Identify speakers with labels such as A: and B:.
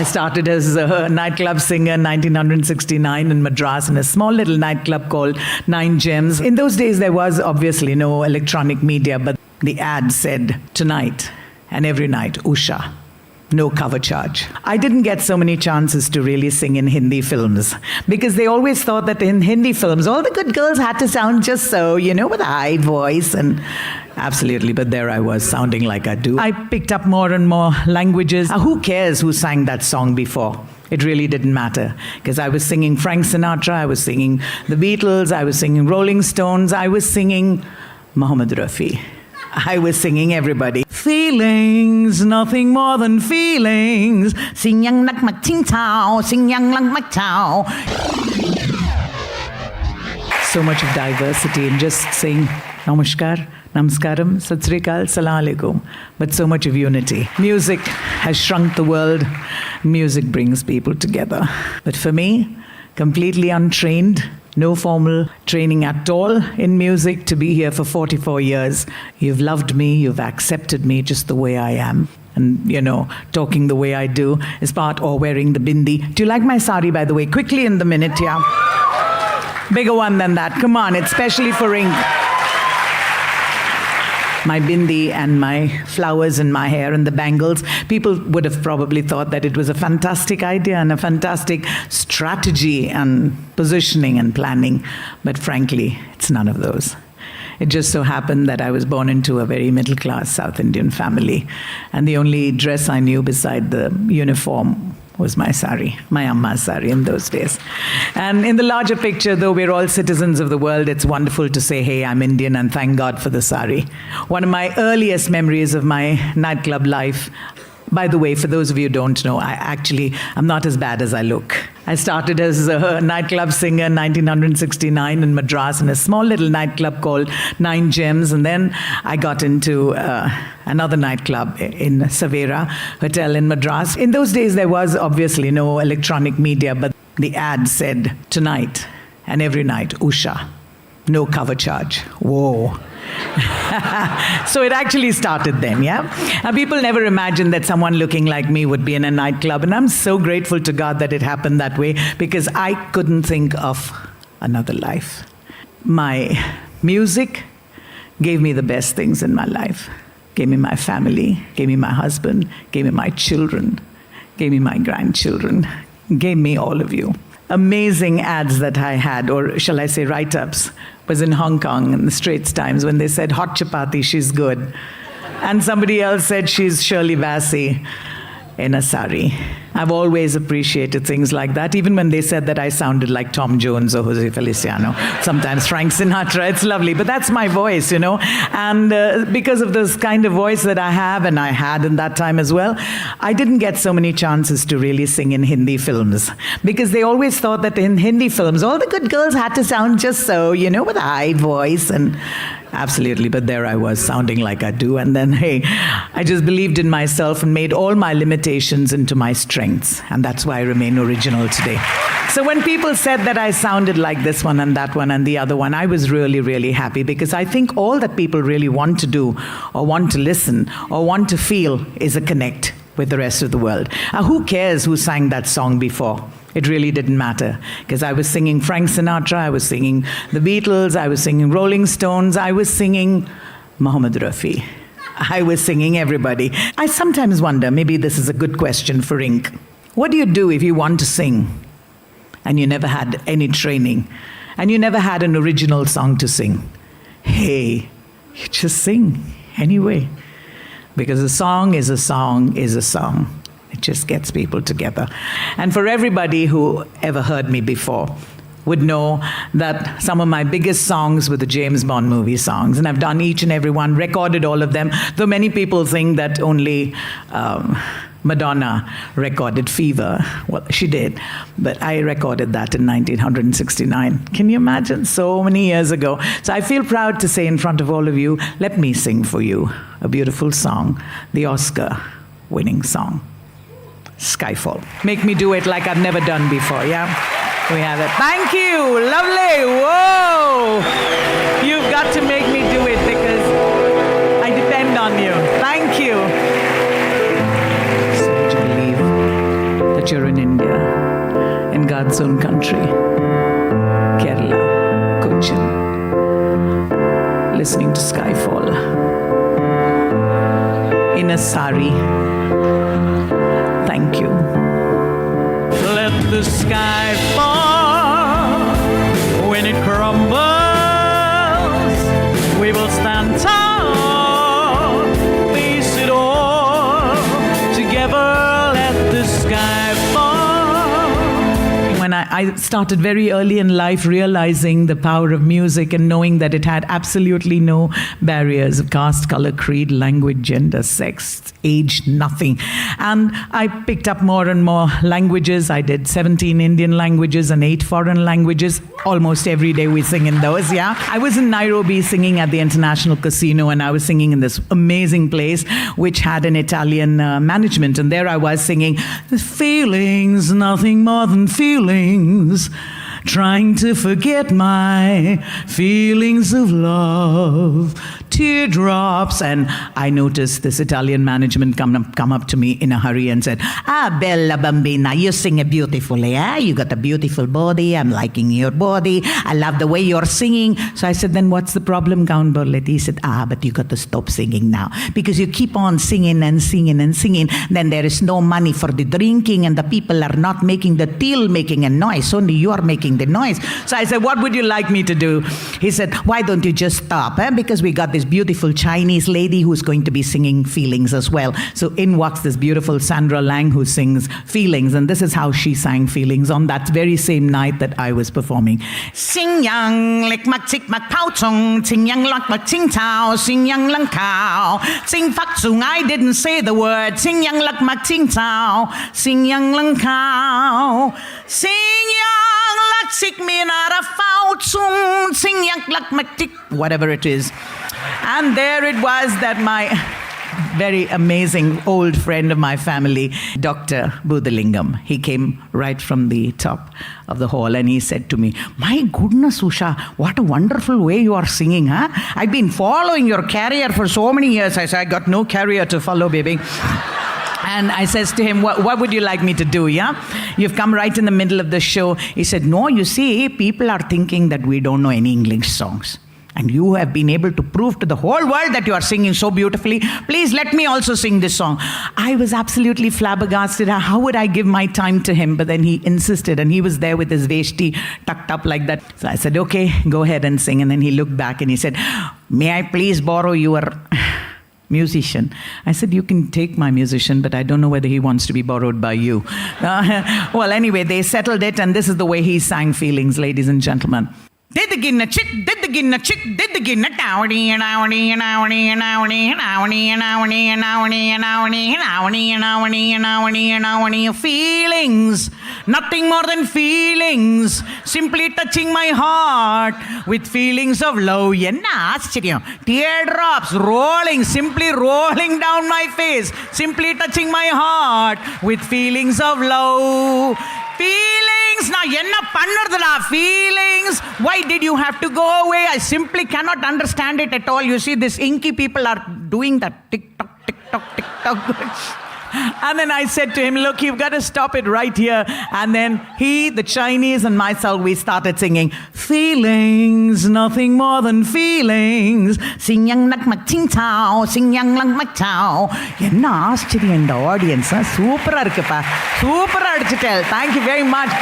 A: started as a nightclub singer in 1969 in Madras in a small little nightclub called Nine Gems. In those days, there was obviously no electronic media, but the ad said, "Tonight and every night, Usha. No cover charge." I didn't get so many chances to really sing in Hindi films because they always thought that in Hindi films, all the good girls had to sound just so, with a high voice and absolutely, but there I was sounding like I do. I picked up more and more languages. Who cares who sang that song before? It really didn't matter because I was singing Frank Sinatra, I was singing the Beatles, I was singing Rolling Stones, I was singing Mohammed Rafi. I was singing everybody. Feelings, nothing more than feelings. Sing yang nak mak ting tao, sing yang lang mak tao. So much of diversity in just saying namaskar, namaskaram, sat sri akal, salam alaikum. But so much of unity. Music has shrunk the world. Music brings people together. But for me, completely untrained, no formal training at all in music, to be here for 44 years. You've loved me, you've accepted me just the way I am. And, talking the way I do is part, or wearing the bindi. Do you like my sari, by the way? Quickly in the minute, yeah? Bigger one than that. Come on, it's specially for Ink. My bindi and my flowers in my hair and the bangles, people would have probably thought that it was a fantastic idea and a fantastic strategy and positioning and planning. But frankly, it's none of those. It just so happened that I was born into a very middle-class South Indian family. And the only dress I knew beside the uniform was my sari, my amma's sari in those days. And in the larger picture, though we're all citizens of the world, it's wonderful to say, hey, I'm Indian and thank God for the sari. One of my earliest memories of my nightclub life, by the way, for those of you who don't know, I'm not as bad as I look. I started as a nightclub singer in 1969 in Madras in a small little nightclub called Nine Gems. And then I got into another nightclub in Savera Hotel in Madras. In those days, there was obviously no electronic media, but the ad said, "Tonight and every night, Usha. No cover charge." Whoa. So it actually started then, yeah? People never imagined that someone looking like me would be in a nightclub, and I'm so grateful to God that it happened that way because I couldn't think of another life. My music gave me the best things in my life. Gave me my family, gave me my husband, gave me my children, gave me my grandchildren, gave me all of you. Amazing ads that I had, or shall I say write-ups, was in Hong Kong in the Straits Times when they said, "Hot chapati, she's good." And somebody else said, "She's Shirley Bassey in a sari." I've always appreciated things like that, even when they said that I sounded like Tom Jones or Jose Feliciano, sometimes Frank Sinatra. It's lovely, but that's my voice, And because of this kind of voice that I have, and I had in that time as well, I didn't get so many chances to really sing in Hindi films because they always thought that in Hindi films, all the good girls had to sound just so, with a high voice and absolutely, but there I was sounding like I do. And then, hey, I just believed in myself and made all my limitations into my strengths. And that's why I remain original today. So when people said that I sounded like this one and that one and the other one, I was really, really happy because I think all that people really want to do or want to listen or want to feel is a connect with the rest of the world. Who cares who sang that song before? It really didn't matter because I was singing Frank Sinatra, I was singing the Beatles, I was singing Rolling Stones, I was singing Mohammed Rafi. I was singing everybody. I sometimes wonder, maybe this is a good question for Ink. What do you do if you want to sing and you never had any training and you never had an original song to sing? Hey, you just sing anyway. Because a song is a song is a song. It just gets people together. And for everybody who ever heard me before, would know that some of my biggest songs were the James Bond movie songs. And I've done each and every one, recorded all of them, though many people think that only Madonna recorded Fever. Well, she did, but I recorded that in 1969. Can you imagine? So many years ago. So I feel proud to say in front of all of you, let me sing for you a beautiful song, the Oscar-winning song, Skyfall. Make me do it like I've never done before, yeah? We have it. Thank you. Lovely. Whoa. You've got to make me do it because I depend on you. Thank you. So to believe that gesture in India, in God's own country, Kerala, Cochin, listening to Skyfall in a sari. Thank you. Let the sky fall. When it crumbles, we will stand tall, face it all together. Let the sky fall. When I started very early in life realizing the power of music and knowing that it had absolutely no barriers of caste, color, creed, language, gender, sex, age, nothing. And I picked up more and more languages. I did 17 Indian languages and 8 foreign languages. Almost every day we sing in those, yeah. I was in Nairobi singing at the International Casino, and I was singing in this amazing place which had an Italian management. And there I was singing, feelings, nothing more than feelings. Trying to forget my feelings of love, teardrops. And I noticed this Italian management come up to me in a hurry and said, Bella Bambina, you sing beautifully, eh? You got a beautiful body. I'm liking your body. I love the way you're singing. So I said, then what's the problem, Count Borletti? He said, but you got to stop singing now because you keep on singing and singing and singing. Then there is no money for the drinking and the people are not making the till making a noise. Only you are making the noise. So I said, what would you like me to do? He said, why don't you just stop? Because we got this beautiful Chinese lady who's going to be singing Feelings as well. So in walks this beautiful Sandra Lang who sings Feelings. And this is how she sang Feelings on that very same night that I was performing. Sing yang lik mak chik mak pao chung, sing yang lak mak ching tao, sing yang lang cow, sing fak chung. I didn't say the word. Sing yang lak mak ching tao, sing yang lang cow, sing yang lak chik me not a fao chung, sing yang lak mak chik, whatever it is. And there it was that my very amazing old friend of my family, Dr. Budalingam, he came right from the top of the hall and he said to me, my goodness, Usha, what a wonderful way you are singing, huh? I've been following your career for so many years. I said, I got no career to follow, baby. And I says to him, what would you like me to do, yeah? You've come right in the middle of the show. He said, no, you see, people are thinking that we don't know any English songs. And you have been able to prove to the whole world that you are singing so beautifully. Please let me also sing this song. I was absolutely flabbergasted. How would I give my time to him? But then he insisted, and he was there with his veshti tucked up like that. So I said, okay, go ahead and sing. And then he looked back and he said, may I please borrow your musician? I said, you can take my musician, but I don't know whether he wants to be borrowed by you. Well, anyway, they settled it, and this is the way he sang Feelings, ladies and gentlemen. Did the ginna chick, did the ginna chick, did the ginna dowdy and oudy and oudy and oudy and oudy and oudy and oudy and oudy and oudy and oudy and oudy and oudy. Feelings, nothing more than feelings, simply touching my heart with feelings of love. Teardrops rolling, simply rolling down my face, simply touching my heart with feelings of love. Feelings, now enna pannurdala feelings. Why did you have to go away? I simply cannot understand it at all. You see, these inky people are doing that tick-tock, tick-tock, tick-tock. And then I said to him, look, you've got to stop it right here. And then he, the Chinese, and myself, we started singing Feelings, nothing more than feelings. Sing yang nak mak ching chao, sing yang lang mak chao. Enna ஆச்சரியம் இந்த audience. Super-ஆ இருக்குப்பா. Super-ஆ அடிச்சிட்டேன். Thank you very much.